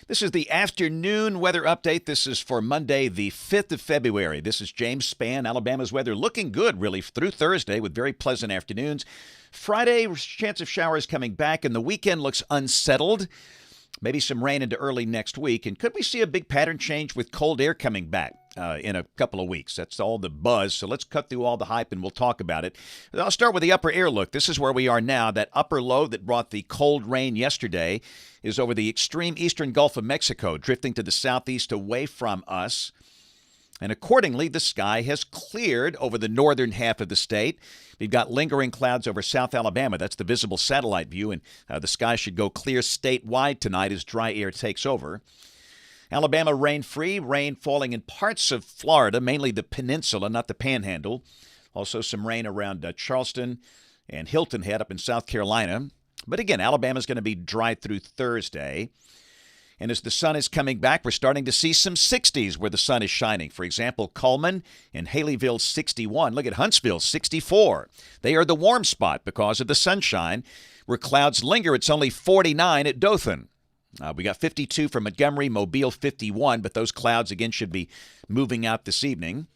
This is the afternoon weather update. This is for Monday, the 5th of February. This is James Spann. Alabama's weather looking good, really, through Thursday with very pleasant afternoons. Friday, chance of showers coming back, and the weekend looks unsettled. Maybe some rain into early next week. And could we see a big pattern change with cold air coming back in a couple of weeks? That's all the buzz. So let's cut through all the hype and we'll talk about it. I'll start with the upper air look. This is where we are now. That upper low that brought the cold rain yesterday is over the extreme eastern Gulf of Mexico, drifting to the southeast away from us. And accordingly, the sky has cleared over the northern half of the state. We've got lingering clouds over South Alabama. That's the visible satellite view, and the sky should go clear statewide tonight as dry air takes over. Alabama rain-free, rain falling in parts of Florida, mainly the peninsula, not the panhandle. Also some rain around Charleston and Hilton Head up in South Carolina. But again, Alabama's going to be dry through Thursday. And as the sun is coming back, we're starting to see some 60s where the sun is shining. For example, Cullman and Haleyville, 61. Look at Huntsville, 64. They are the warm spot because of the sunshine. Where clouds linger, it's only 49 at Dothan. We got 52 for Montgomery, Mobile, 51. But those clouds, again, should be moving out this evening.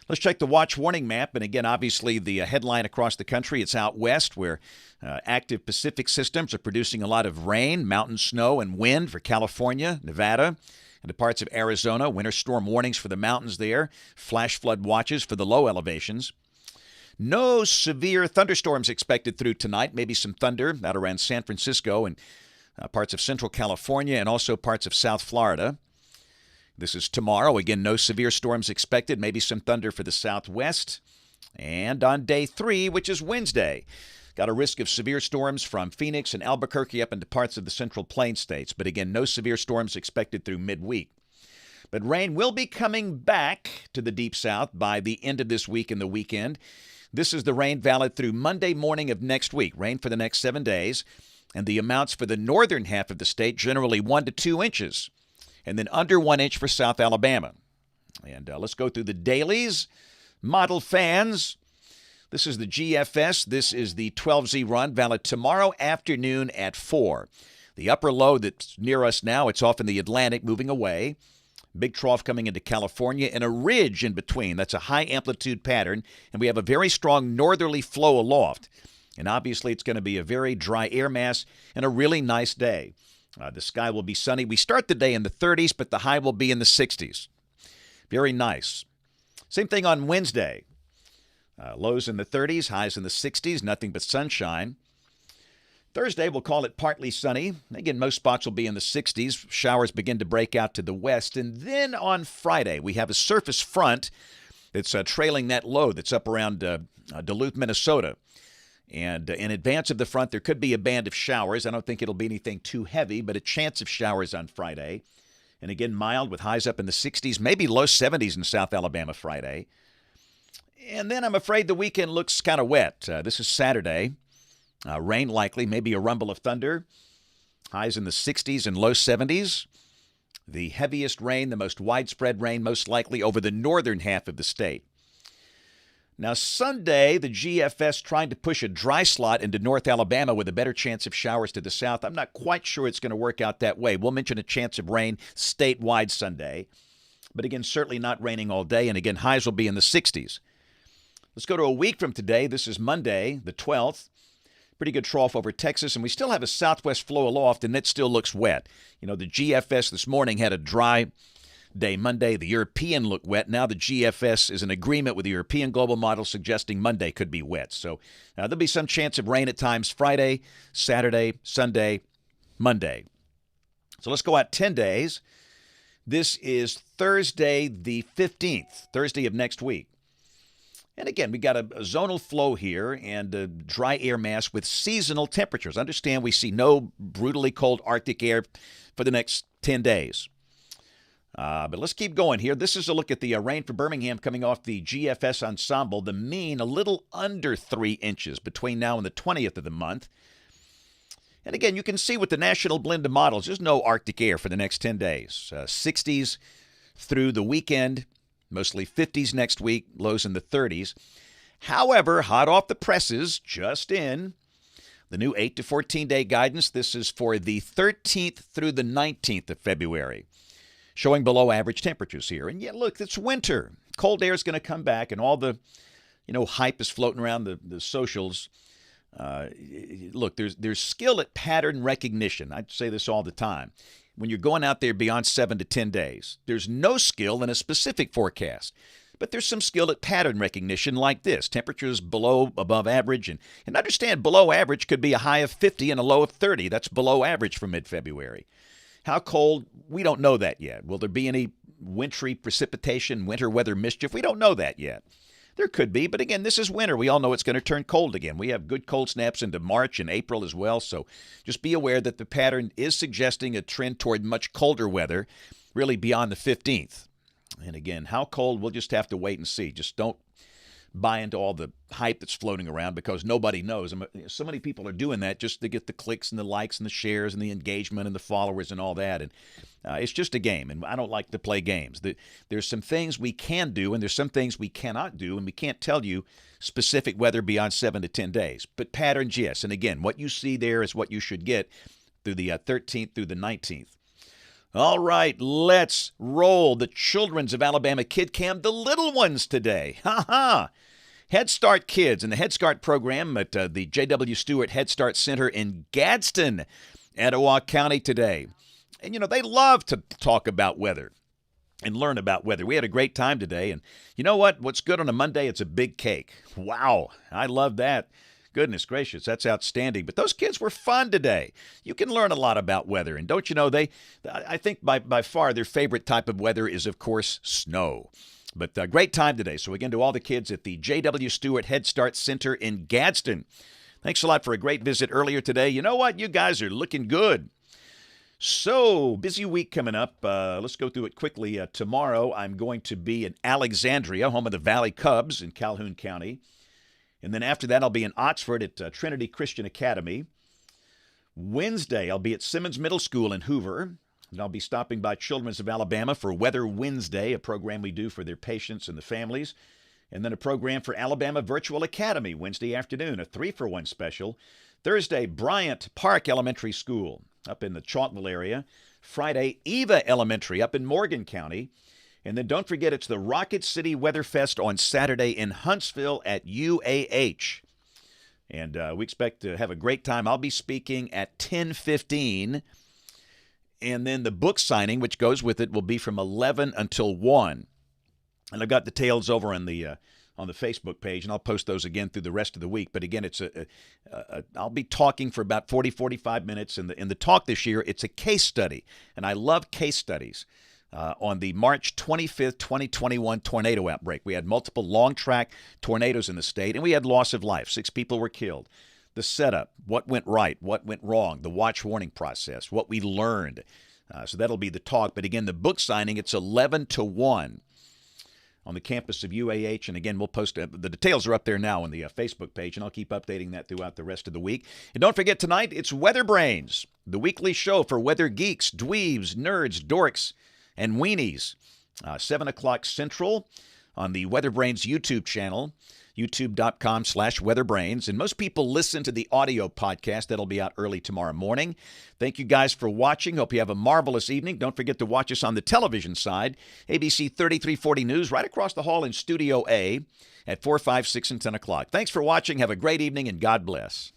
Let's check the watch warning map. And again, obviously, the headline across the country, it's out west where active Pacific systems are producing a lot of rain, mountain snow, and wind for California, Nevada, and the parts of Arizona. Winter storm warnings for the mountains there. Flash flood watches for the low elevations. No severe thunderstorms expected through tonight. Maybe some thunder out around San Francisco and parts of central California and also parts of South Florida. This is tomorrow. Again, no severe storms expected. Maybe some thunder for the southwest. And on day 3, which is Wednesday, got a risk of severe storms from Phoenix and Albuquerque up into parts of the Central Plains states. But again, no severe storms expected through midweek. But rain will be coming back to the deep south by the end of this week and the weekend. This is the rain valid through Monday morning of next week. Rain for the next 7 days. And the amounts for the northern half of the state, generally 1 to 2 inches. And then under 1 inch for South Alabama. And let's go through the dailies. Model fans. This is the GFS. This is the 12Z run, valid tomorrow afternoon at 4. The upper low that's near us now, it's off in the Atlantic, moving away. Big trough coming into California and a ridge in between. That's a high amplitude pattern. And we have a very strong northerly flow aloft. And obviously it's going to be a very dry air mass and a really nice day. The sky will be sunny. We start the day in the 30s, but the high will be in the 60s. Very nice. Same thing on Wednesday. Lows in the 30s, highs in the 60s, nothing but sunshine. Thursday, we'll call it partly sunny. Again, most spots will be in the 60s. Showers begin to break out to the west. And then on Friday, we have a surface front that's trailing that low that's up around Duluth, Minnesota. And in advance of the front, there could be a band of showers. I don't think it'll be anything too heavy, but a chance of showers on Friday. And again, mild with highs up in the 60s, maybe low 70s in South Alabama Friday. And then I'm afraid the weekend looks kind of wet. This is Saturday. Rain likely, maybe a rumble of thunder. Highs in the 60s and low 70s. The heaviest rain, the most widespread rain, most likely over the northern half of the state. Now, Sunday, the GFS trying to push a dry slot into North Alabama with a better chance of showers to the south. I'm not quite sure it's going to work out that way. We'll mention a chance of rain statewide Sunday. But again, certainly not raining all day. And again, highs will be in the 60s. Let's go to a week from today. This is Monday, the 12th. Pretty good trough over Texas. And we still have a southwest flow aloft, and it still looks wet. You know, the GFS this morning had a dry day Monday. The European looked wet. Now the GFS is in agreement with the European global model suggesting Monday could be wet. So there'll be some chance of rain at times Friday, Saturday, Sunday, Monday. So let's go out 10 days. This is Thursday the 15th, Thursday of next week. And again, we got a zonal flow here and a dry air mass with seasonal temperatures. Understand we see no brutally cold Arctic air for the next 10 days. But let's keep going here. This is a look at the rain for Birmingham coming off the GFS ensemble. The mean a little under 3 inches between now and the 20th of the month. And again, you can see with the national blend of models, there's no Arctic air for the next 10 days. 60s through the weekend, mostly 50s next week, lows in the 30s. However, hot off the presses, just in, The new 8 to 14-day guidance, this is for the 13th through the 19th of February, showing below average temperatures here. And yet, look, it's winter. Cold air is going to come back, and all the, hype is floating around the socials. Look, there's skill at pattern recognition. I say this all the time. When you're going out there beyond 7 to 10 days, there's no skill in a specific forecast. But there's some skill at pattern recognition like this. Temperatures above average. And understand, below average could be a high of 50 and a low of 30. That's below average for mid-February. How cold? We don't know that yet. Will there be any wintry precipitation, winter weather mischief? We don't know that yet. There could be, but again, this is winter. We all know it's going to turn cold again. We have good cold snaps into March and April as well, so just be aware that the pattern is suggesting a trend toward much colder weather, really beyond the 15th. And again, how cold, we'll just have to wait and see. Just don't buy into all the hype that's floating around because nobody knows. So many people are doing that just to get the clicks and the likes and the shares and the engagement and the followers and all that. And it's just a game, and I don't like to play games. There's some things we can do, and there's some things we cannot do, and we can't tell you specific weather beyond 7 to 10 days. But patterns, yes. And again, what you see there is what you should get through the 13th through the 19th. All right, let's roll the Children's of Alabama Kid Cam, the little ones today. Ha-ha! Head Start Kids and the Head Start program at the J.W. Stewart Head Start Center in Gadsden, Etowah County today. And, they love to talk about weather and learn about weather. We had a great time today. And you know what? What's good on a Monday? It's a big cake. Wow, I love that. Goodness gracious, that's outstanding. But those kids were fun today. You can learn a lot about weather. And don't you know, I think by far their favorite type of weather is, of course, snow. But great time today. So again, to all the kids at the J.W. Stewart Head Start Center in Gadsden, thanks a lot for a great visit earlier today. You know what? You guys are looking good. So, busy week coming up. Let's go through it quickly. Tomorrow, I'm going to be in Alexandria, home of the Valley Cubs in Calhoun County. And then after that, I'll be in Oxford at Trinity Christian Academy. Wednesday, I'll be at Simmons Middle School in Hoover. And I'll be stopping by Children's of Alabama for Weather Wednesday, a program we do for their patients and the families. And then a program for Alabama Virtual Academy Wednesday afternoon, a 3-for-1 special. Thursday, Bryant Park Elementary School up in the Chalkville area. Friday, Eva Elementary up in Morgan County. And then don't forget, it's the Rocket City Weather Fest on Saturday in Huntsville at UAH. And we expect to have a great time. I'll be speaking at 10:15. And then the book signing, which goes with it, will be from 11 until 1. And I've got details over on the Facebook page, and I'll post those again through the rest of the week. But again, I'll be talking for about 40, 45 minutes. In the talk this year, it's a case study. And I love case studies. On the March 25th, 2021 tornado outbreak, we had multiple long-track tornadoes in the state, and we had loss of life. 6 people were killed. The setup, what went right, what went wrong, the watch warning process, what we learned. So that'll be the talk. But again, the book signing, it's 11 to 1 on the campus of UAH. And again, we'll post the details are up there now on the Facebook page, and I'll keep updating that throughout the rest of the week. And don't forget, tonight, it's Weather Brains, the weekly show for weather geeks, dweebs, nerds, dorks, and weenies. 7 o'clock Central on the Weather Brains YouTube channel, youtube.com/weatherbrains. And most people listen to the audio podcast. That'll be out early tomorrow morning. Thank you guys for watching. Hope you have a marvelous evening. Don't forget to watch us on the television side, ABC 3340 News, right across the hall in Studio A at 4, 5, 6, and 10 o'clock. Thanks for watching. Have a great evening, and God bless.